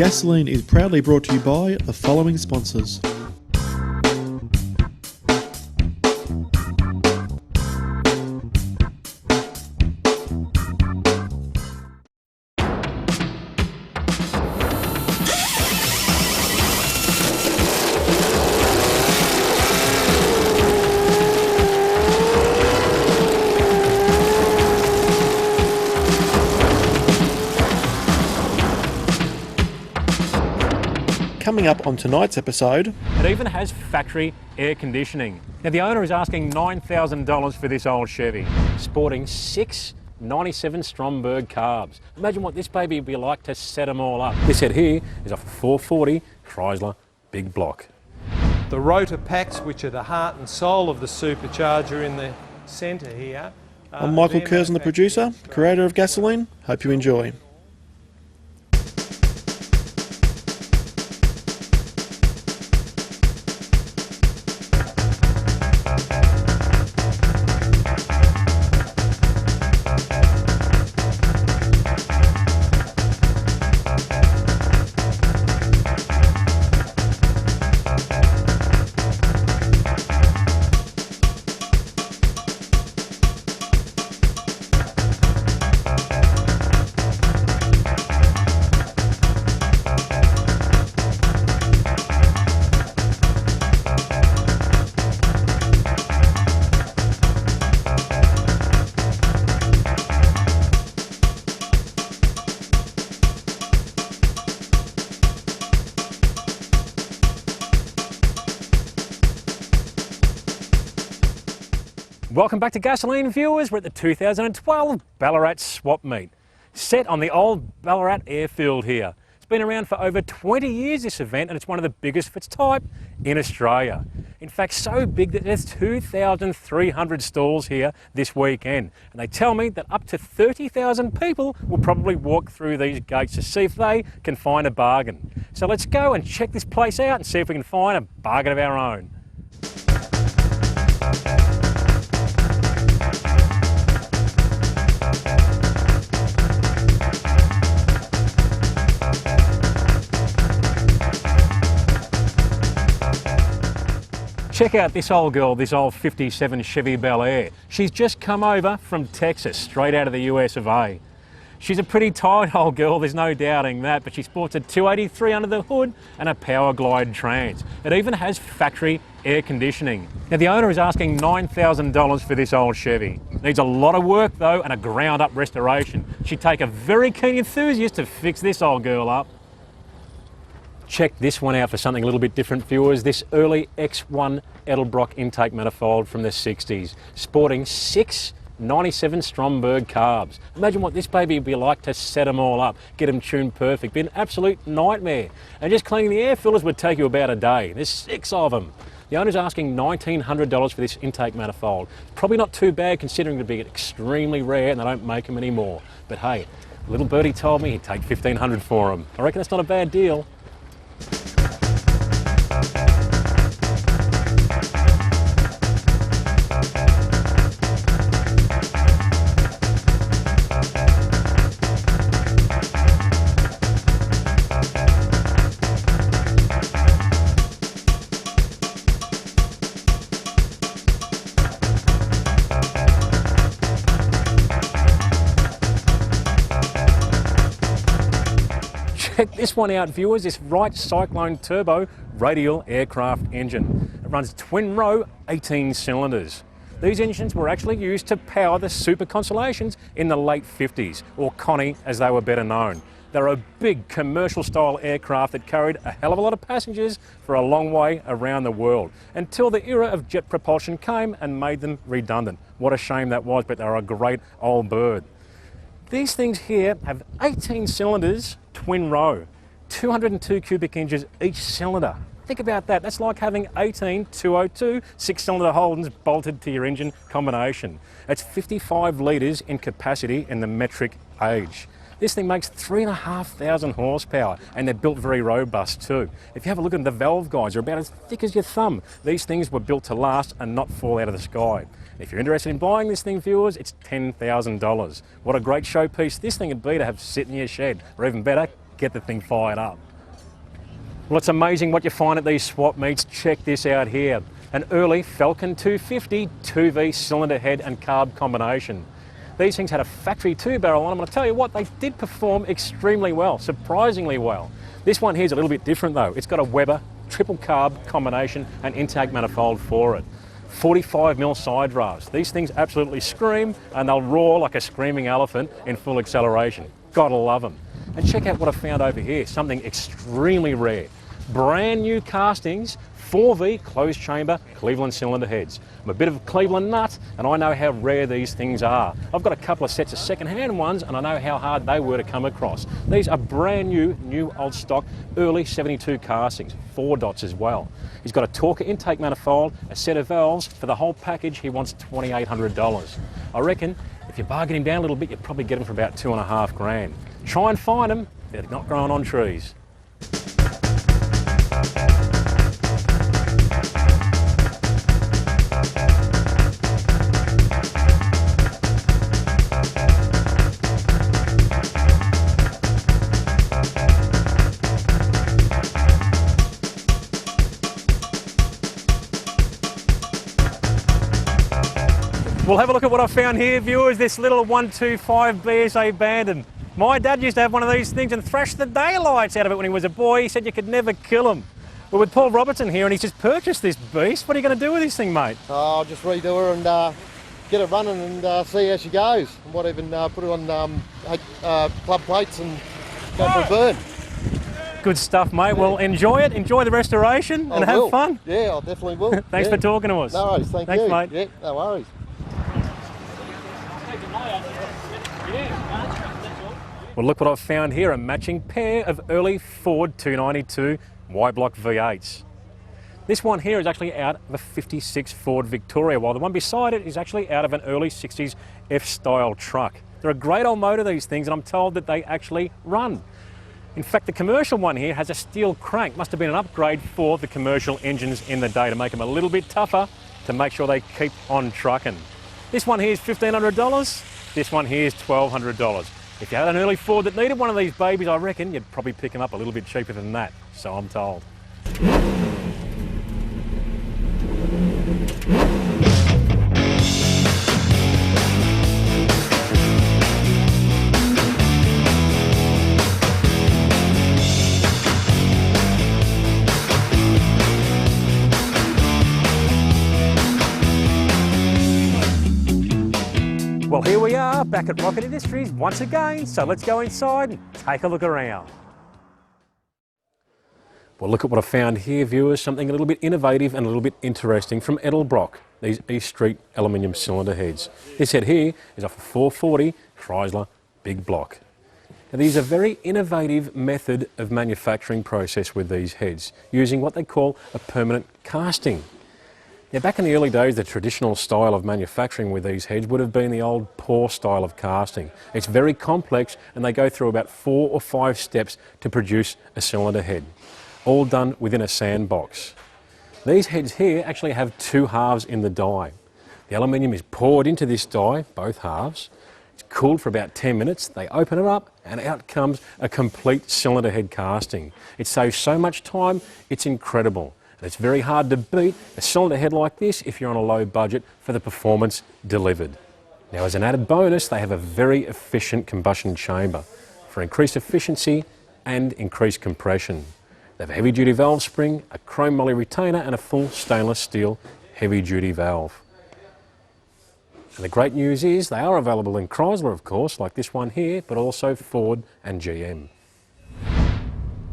Gasoline is proudly brought to you by the following sponsors. Coming up on tonight's episode, it even has factory air conditioning. Now the owner is asking $9,000 for this old Chevy, sporting 6 97 Stromberg carbs. Imagine what this baby would be like to set them all up. This head here is off a 440 Chrysler big block. The rotor packs, which are the heart and soul of the supercharger in the centre here. I'm Michael Curson, the producer, creator of Gasoline. Hope you enjoy. Welcome back to Gasoline, viewers. We're at the 2012 Ballarat Swap Meet, set on the old Ballarat airfield here. It's been around for over 20 years, this event, and it's one of the biggest of its type in Australia. In fact, so big that there's 2,300 stalls here this weekend. And they tell me that up to 30,000 people will probably walk through these gates to see if they can find a bargain. So let's go and check this place out and see if we can find a bargain of our own. Check out this old girl, this old 57 Chevy Bel Air. She's just come over from Texas, straight out of the US of A. She's a pretty tired old girl, there's no doubting that, but she sports a 283 under the hood and a Power Glide trans. It even has factory air conditioning. Now the owner is asking $9,000 for this old Chevy. Needs a lot of work though and a ground up restoration. She'd take a very keen enthusiast to fix this old girl up. Check this one out for something a little bit different, viewers. This early X1 Edelbrock intake manifold from the 60s, sporting 6 97 Stromberg carbs. Imagine what this baby would be like to set them all up, get them tuned perfect. Be an absolute nightmare. And just cleaning the air filters would take you about a day. There's 6 of them. The owner's asking $1,900 for this intake manifold. Probably not too bad considering to be extremely rare and they don't make them anymore. But hey, little birdie told me he'd take $1,500 for them. I reckon that's not a bad deal. Check this one out, viewers, this Wright Cyclone Turbo radial aircraft engine. It runs twin row 18 cylinders. These engines were actually used to power the Super Constellations in the late 50s, or Connie as they were better known. They're a big commercial style aircraft that carried a hell of a lot of passengers for a long way around the world, until the era of jet propulsion came and made them redundant. What a shame that was, but they're a great old bird. These things here have 18 cylinders, twin row, 202 cubic inches each cylinder. Think about that, that's like having 18 202 6-cylinder Holdens bolted to your engine combination. That's 55 litres in capacity in the metric age. This thing makes 3,500 horsepower and they're built very robust too. If you have a look at the valve guides, they're about as thick as your thumb. These things were built to last and not fall out of the sky. If you're interested in buying this thing, viewers, it's $10,000. What a great showpiece this thing would be to have sit in your shed, or even better, get the thing fired up. Well, it's amazing what you find at these swap meets. Check this out here. An early Falcon 250 2V cylinder head and carb combination. These things had a factory 2-barrel on them, and I'll tell you what, they did perform extremely well, surprisingly well. This one here is a little bit different though. It's got a Weber triple carb combination and intake manifold for it. 45mm side rafts. These things absolutely scream, and they'll roar like a screaming elephant in full acceleration. Gotta love them. And check out what I found over here, something extremely rare. Brand new castings, 4V closed chamber Cleveland cylinder heads. I'm a bit of a Cleveland nut, and I know how rare these things are. I've got a couple of sets of second-hand ones, and I know how hard they were to come across. These are brand new old stock, early 72 castings, 4 dots as well. He's got a Torque intake manifold, a set of valves. For the whole package, he wants $2,800. I reckon if you bargain him down a little bit, you'd probably get him for about $2.5 grand. Try and find them, they're not growing on trees. Well, have a look at what I found here, viewers, this little 125 BSA Bandon. My dad used to have one of these things and thrash the daylights out of it when he was a boy. He said you could never kill him. We're with Paul Robertson here, and he's just purchased this beast. What are you going to do with this thing, mate? I'll just redo her and get it running and see how she goes. I might even put her on club plates and go for a burn. Good stuff, mate. Well, enjoy it. Enjoy the restoration and have fun. Yeah, I definitely will. Thanks for talking to us. No worries, thanks, mate. Yeah, no worries. Well, look what I've found here, a matching pair of early Ford 292 Y-block V8s. This one here is actually out of a 56 Ford Victoria, while the one beside it is actually out of an early 60s F-style truck. They're a great old motor, these things, and I'm told that they actually run. In fact, the commercial one here has a steel crank. Must have been an upgrade for the commercial engines in the day to make them a little bit tougher to make sure they keep on trucking. This one here is $1,500. This one here is $1,200. If you had an early Ford that needed one of these babies, I reckon you'd probably pick them up a little bit cheaper than that, so I'm told. Well, here we are back at Rocket Industries once again, so let's go inside and take a look around. Well, look at what I found here, viewers, something a little bit innovative and a little bit interesting from Edelbrock, these East Street aluminium cylinder heads. This head here is off a 440 Chrysler big block. Now, these are a very innovative method of manufacturing process with these heads, using what they call a permanent casting. Now, back in the early days, the traditional style of manufacturing with these heads would have been the old pour style of casting. It's very complex, and they go through about 4 or 5 steps to produce a cylinder head, all done within a sandbox. These heads here actually have 2 halves in the die. The aluminium is poured into this die, both halves. It's cooled for about 10 minutes. They open it up, and out comes a complete cylinder head casting. It saves so much time, it's incredible. It's very hard to beat a cylinder head like this if you're on a low budget for the performance delivered. Now, as an added bonus, they have a very efficient combustion chamber for increased efficiency and increased compression. They have a heavy-duty valve spring, a chrome moly retainer, and a full stainless steel heavy-duty valve. And the great news is they are available in Chrysler, of course, like this one here, but also Ford and GM.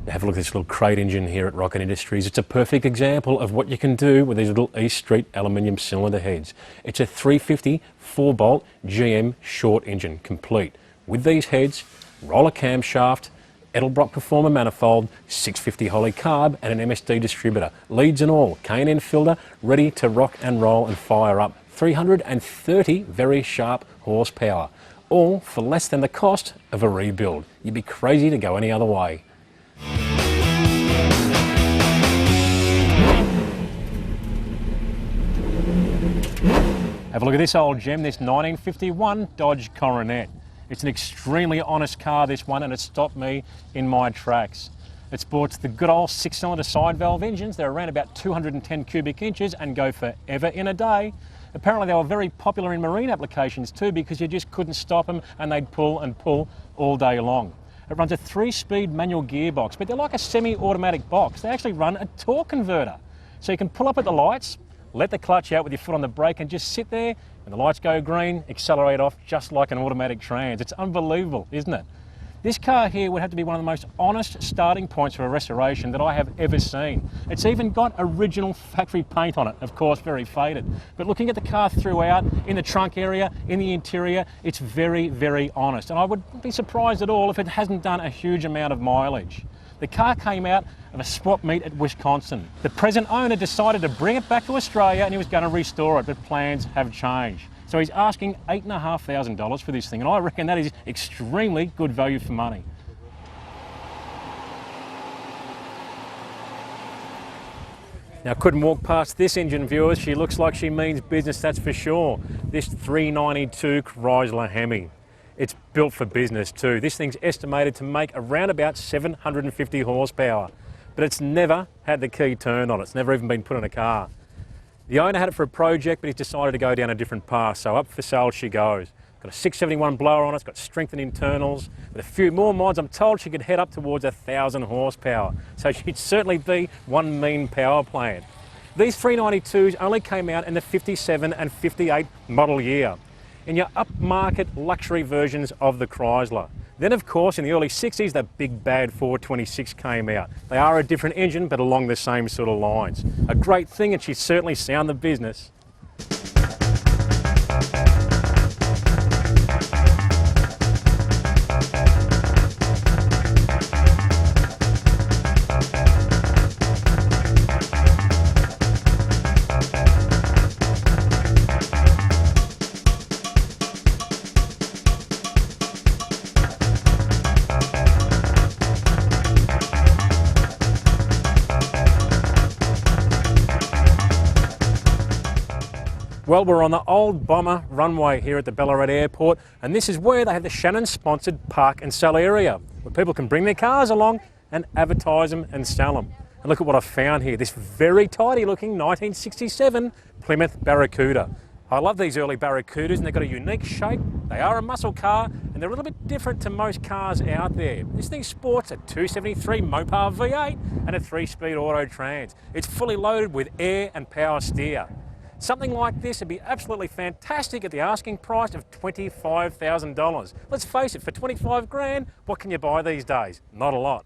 Have a look at this little crate engine here at Rocket Industries. It's a perfect example of what you can do with these little East Street aluminium cylinder heads. It's a 350 4-bolt GM short engine, complete with these heads, roller camshaft, Edelbrock Performer manifold, 650 Holley carb, and an MSD distributor. Leads and all, K&N filter, ready to rock and roll and fire up. 330 very sharp horsepower, all for less than the cost of a rebuild. You'd be crazy to go any other way. Have a look at this old gem, this 1951 Dodge Coronet. It's an extremely honest car, this one, and it stopped me in my tracks. It sports the good old 6-cylinder side valve engines. They're around about 210 cubic inches and go forever in a day. Apparently they were very popular in marine applications too, because you just couldn't stop them and they'd pull and pull all day long. It runs a 3-speed manual gearbox, but they're like a semi-automatic box. They actually run a torque converter. So you can pull up at the lights, let the clutch out with your foot on the brake and just sit there, and the lights go green, accelerate off just like an automatic trans. It's unbelievable, isn't it? This car here would have to be one of the most honest starting points for a restoration that I have ever seen. It's even got original factory paint on it, of course very faded. But looking at the car throughout, in the trunk area, in the interior, it's very, very honest. And I wouldn't be surprised at all if it hasn't done a huge amount of mileage. The car came out of a swap meet at Wisconsin. The present owner decided to bring it back to Australia and he was going to restore it, but plans have changed. So he's asking $8,500 for this thing, and I reckon that is extremely good value for money. Now, couldn't walk past this engine, viewers. She looks like she means business, that's for sure. This 392 Chrysler Hemi. It's built for business too. This thing's estimated to make around about 750 horsepower, but it's never had the key turned on it. It's never even been put in a car. The owner had it for a project, but he's decided to go down a different path, so up for sale she goes. Got a 671 blower on it, it's got strengthened internals. With a few more mods, I'm told she could head up towards 1,000 horsepower. So she'd certainly be one mean power plant. These 392s only came out in the 57 and 58 model year, in your upmarket luxury versions of the Chrysler. Then of course in the early 60s the big bad 426 came out. They are a different engine but along the same sort of lines. A great thing, and she's certainly sound the business. Well, we're on the old bomber runway here at the Ballarat airport, and this is where they have the Shannon sponsored park and sell area, where people can bring their cars along and advertise them and sell them. And look at what I've found here, this very tidy looking 1967 Plymouth Barracuda. I love these early Barracudas, and they've got a unique shape. They are a muscle car and they're a little bit different to most cars out there. This thing sports a 273 Mopar V8 and a 3-speed auto trans. It's fully loaded with air and power steer. Something like this would be absolutely fantastic at the asking price of $25,000. Let's face it, for 25 grand, what can you buy these days? Not a lot.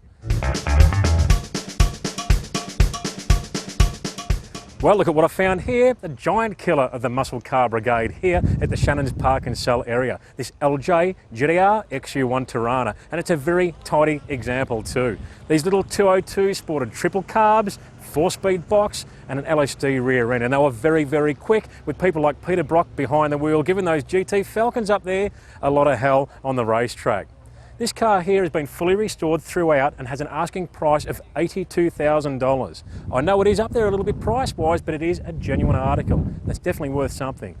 Well, look at what I found here, the giant killer of the muscle car brigade here at the Shannons Park and Sell area. This LJ GTR XU1 Tirana, and it's a very tidy example too. These little 202s sported triple carbs, 4-speed box and an LSD rear end, and they were very, very quick, with people like Peter Brock behind the wheel giving those GT Falcons up there a lot of hell on the racetrack. This car here has been fully restored throughout and has an asking price of $82,000. I know it is up there a little bit price-wise, but it is a genuine article. That's definitely worth something.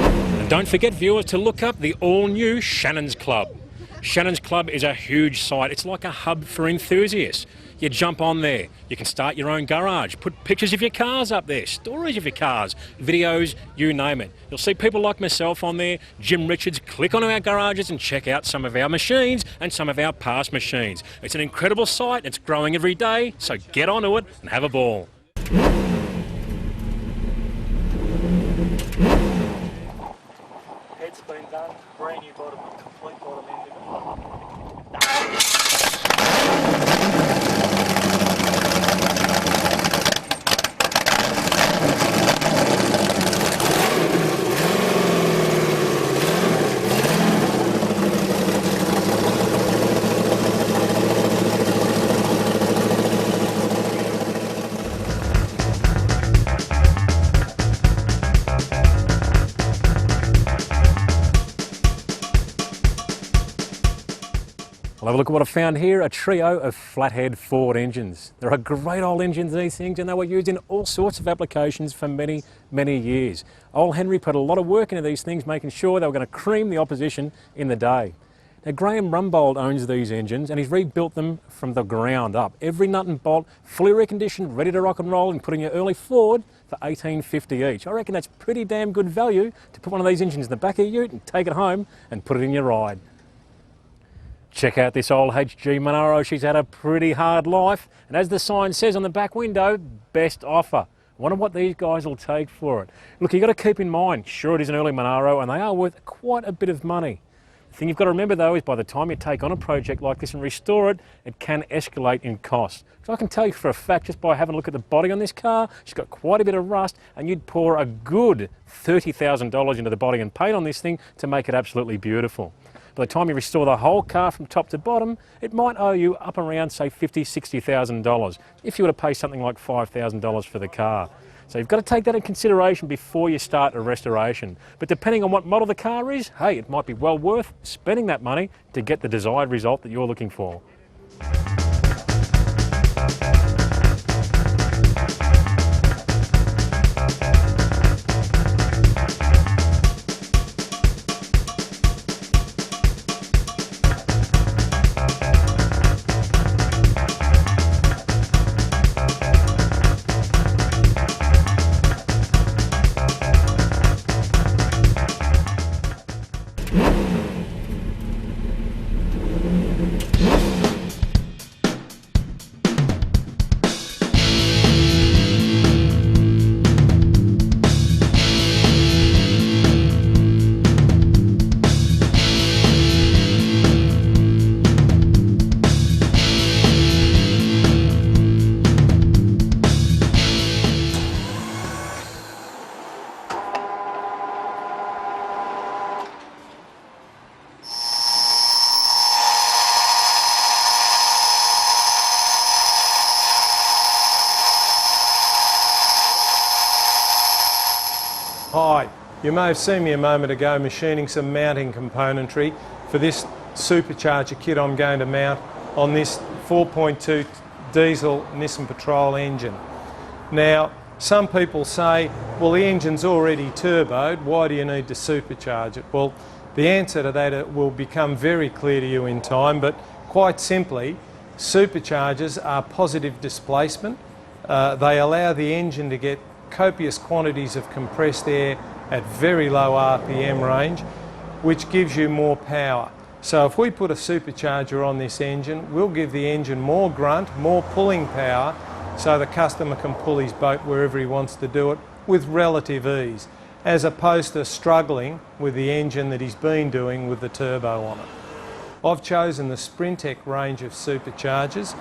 And don't forget, viewers, to look up the all-new Shannons Club. Shannons Club is a huge site. It's like a hub for enthusiasts. You jump on there, you can start your own garage, put pictures of your cars up there, stories of your cars, videos, you name it. You'll see people like myself on there, Jim Richards. Click on our garages and check out some of our machines and some of our past machines. It's an incredible site, it's growing every day, so get onto it and have a ball. Head's been done, brand new bottom, complete bottom end of it. Well, have a look at what I found here, a trio of flathead Ford engines. They're a great old engines, these things, and they were used in all sorts of applications for many, many years. Old Henry put a lot of work into these things, making sure they were going to cream the opposition in the day. Now Graham Rumbold owns these engines and he's rebuilt them from the ground up. Every nut and bolt fully reconditioned, ready to rock and roll, and put in your early Ford for $18.50 each. I reckon that's pretty damn good value to put one of these engines in the back of your ute and take it home and put it in your ride. Check out this old HG Monaro. She's had a pretty hard life, and as the sign says on the back window, best offer. I wonder what these guys will take for it. Look, you've got to keep in mind, sure, it is an early Monaro and they are worth quite a bit of money. The thing you've got to remember though is by the time you take on a project like this and restore it, it can escalate in cost. So I can tell you for a fact, just by having a look at the body on this car, she's got quite a bit of rust, and you'd pour a good $30,000 into the body and paint on this thing to make it absolutely beautiful. By the time you restore the whole car from top to bottom, it might owe you up around, say, $50,000, $60,000 if you were to pay something like $5,000 for the car. So you've got to take that in consideration before you start a restoration. But depending on what model the car is, hey, it might be well worth spending that money to get the desired result that you're looking for. Hi, you may have seen me a moment ago machining some mounting componentry for this supercharger kit I'm going to mount on this 4.2 diesel Nissan Patrol engine. Now, some people say, well, the engine's already turboed, why do you need to supercharge it? Well, the answer to that will become very clear to you in time, but quite simply, superchargers are positive displacement. They allow the engine to get copious quantities of compressed air at very low RPM range, which gives you more power. So if we put a supercharger on this engine, we'll give the engine more grunt, more pulling power, so the customer can pull his boat wherever he wants to do it with relative ease, as opposed to struggling with the engine that he's been doing with the turbo on it. I've chosen the Sprintec range of superchargers.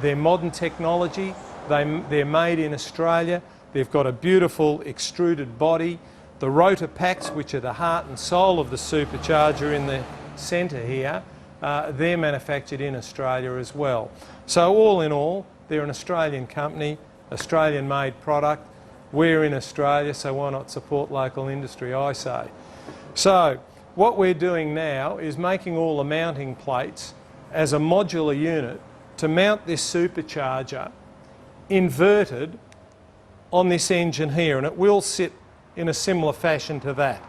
They're modern technology, they're made in Australia. They've got a beautiful extruded body. The rotor packs, which are the heart and soul of the supercharger in the centre here, they're manufactured in Australia as well. So all in all, they're an Australian company, Australian-made product. We're in Australia, so why not support local industry, I say. So what we're doing now is making all the mounting plates as a modular unit to mount this supercharger inverted on this engine here, and it will sit in a similar fashion to that.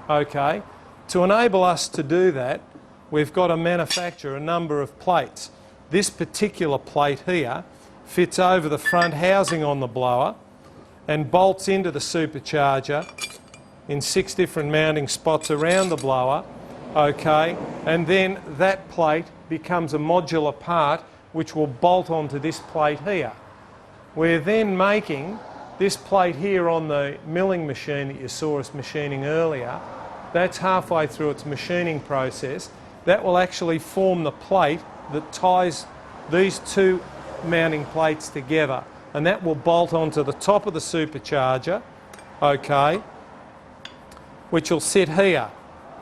Okay, to enable us to do that, we've got to manufacture a number of plates. This particular plate here fits over the front housing on the blower and bolts into the supercharger in 6 different mounting spots around the blower. Okay, and then that plate becomes a modular part which will bolt onto this plate here. We're then making this plate here on the milling machine that you saw us machining earlier. That's halfway through its machining process. That will actually form the plate that ties these 2 mounting plates together, and that will bolt onto the top of the supercharger, okay, which will sit here,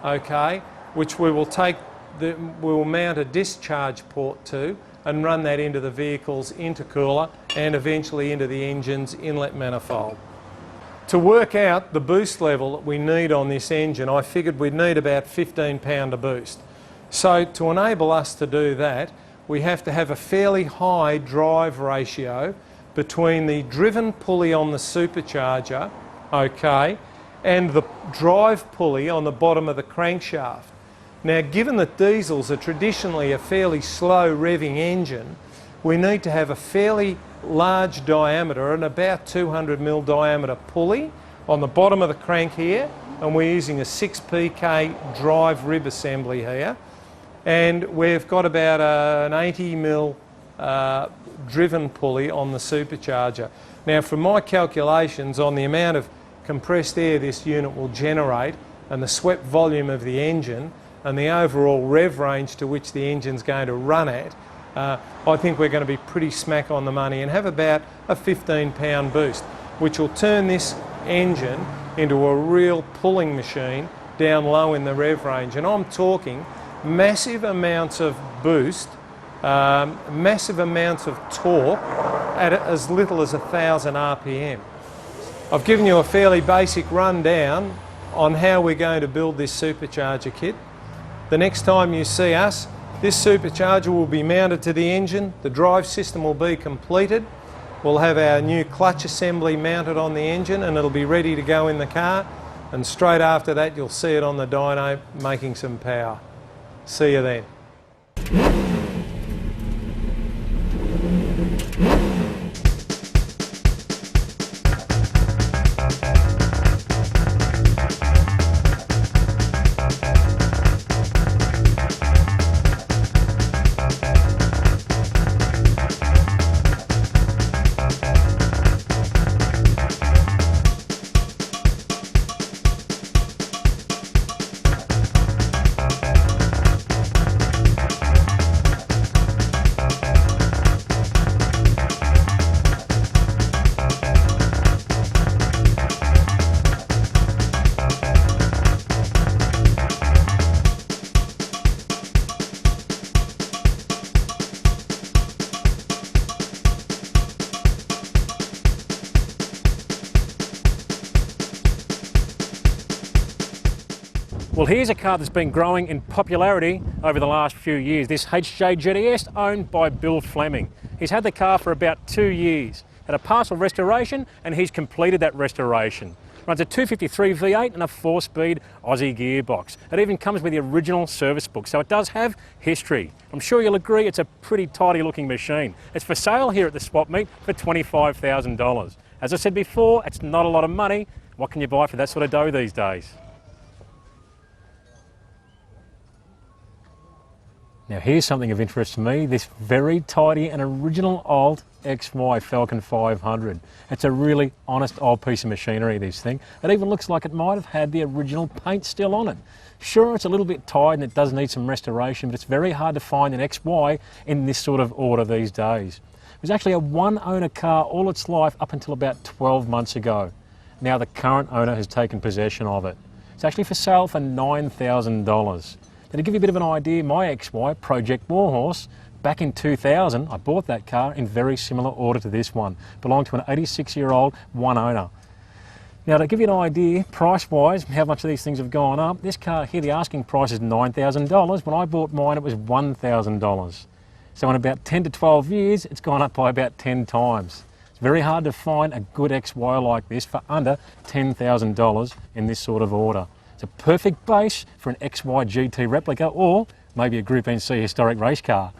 okay, which we will mount a discharge port to and run that into the vehicle's intercooler and eventually into the engine's inlet manifold. To work out the boost level that we need on this engine, I figured we'd need about 15 pound of boost. So to enable us to do that, we have to have a fairly high drive ratio between the driven pulley on the supercharger, okay, and the drive pulley on the bottom of the crankshaft. Now, given that diesels are traditionally a fairly slow revving engine, we need to have a fairly large diameter, and about 200mm diameter pulley on the bottom of the crank here, and we're using a 6pk drive rib assembly here, and we've got about an 80mm driven pulley on the supercharger. Now, from my calculations on the amount of compressed air this unit will generate and the swept volume of the engine and the overall rev range to which the engine's going to run at, I think we're going to be pretty smack on the money and have about a 15-pound boost, which will turn this engine into a real pulling machine down low in the rev range. And I'm talking massive amounts of boost, massive amounts of torque at as little as 1,000 RPM. I've given you a fairly basic rundown on how we're going to build this supercharger kit. The next time you see us, this supercharger will be mounted to the engine, the drive system will be completed, we'll have our new clutch assembly mounted on the engine and it'll be ready to go in the car, and straight after that you'll see it on the dyno making some power. See you then. Well, here's a car that's been growing in popularity over the last few years, this HJ GTS owned by Bill Fleming. He's had the car for about 2 years, had a partial restoration, and he's completed that restoration. Runs a 253 V8 and a 4-speed Aussie gearbox. It even comes with the original service book, so it does have history. I'm sure you'll agree it's a pretty tidy looking machine. It's for sale here at the swap meet for $25,000. As I said before, it's not a lot of money. What can you buy for that sort of dough these days? Now here's something of interest to me, this very tidy and original old XY Falcon 500. It's a really honest old piece of machinery, this thing. It even looks like it might have had the original paint still on it. Sure, it's a little bit tired and it does need some restoration, but it's very hard to find an XY in this sort of order these days. It was actually a one-owner car all its life up until about 12 months ago. Now the current owner has taken possession of it. It's actually for sale for $9,000. Now, to give you a bit of an idea, my XY, Project Warhorse, back in 2000, I bought that car in very similar order to this one. Belonged to an 86-year-old one owner. Now, to give you an idea, price-wise, how much of these things have gone up, this car here, the asking price is $9,000. When I bought mine, it was $1,000. So in about 10 to 12 years, it's gone up by about 10 times. It's very hard to find a good XY like this for under $10,000 in this sort of order. It's a perfect base for an XY GT replica or maybe a Group NC historic race car.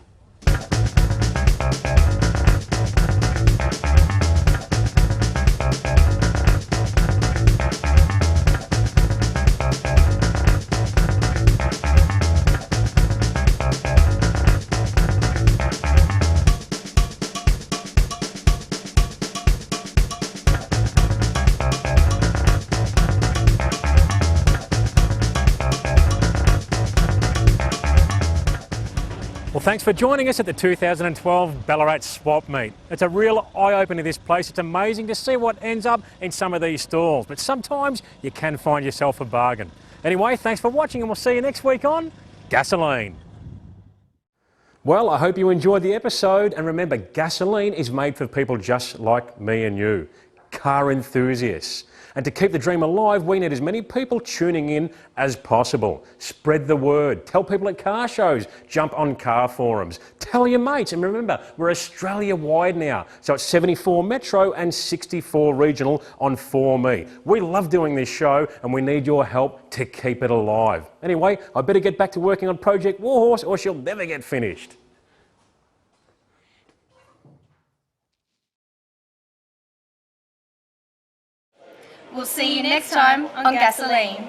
Well, thanks for joining us at the 2012 Ballarat Swap Meet. It's a real eye-opener, this place. It's amazing to see what ends up in some of these stalls, but sometimes you can find yourself a bargain. Anyway, thanks for watching and we'll see you next week on Gasoline. Well, I hope you enjoyed the episode, and remember, gasoline is made for people just like me and you, car enthusiasts. And to keep the dream alive, we need as many people tuning in as possible. Spread the word. Tell people at car shows. Jump on car forums. Tell your mates. And remember, we're Australia-wide now. So it's 74 metro and 64 regional on 4Me. We love doing this show and we need your help to keep it alive. Anyway, I better get back to working on Project Warhorse or she'll never get finished. We'll see you next time on Gasolene.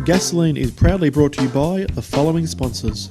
Gasoline is proudly brought to you by the following sponsors: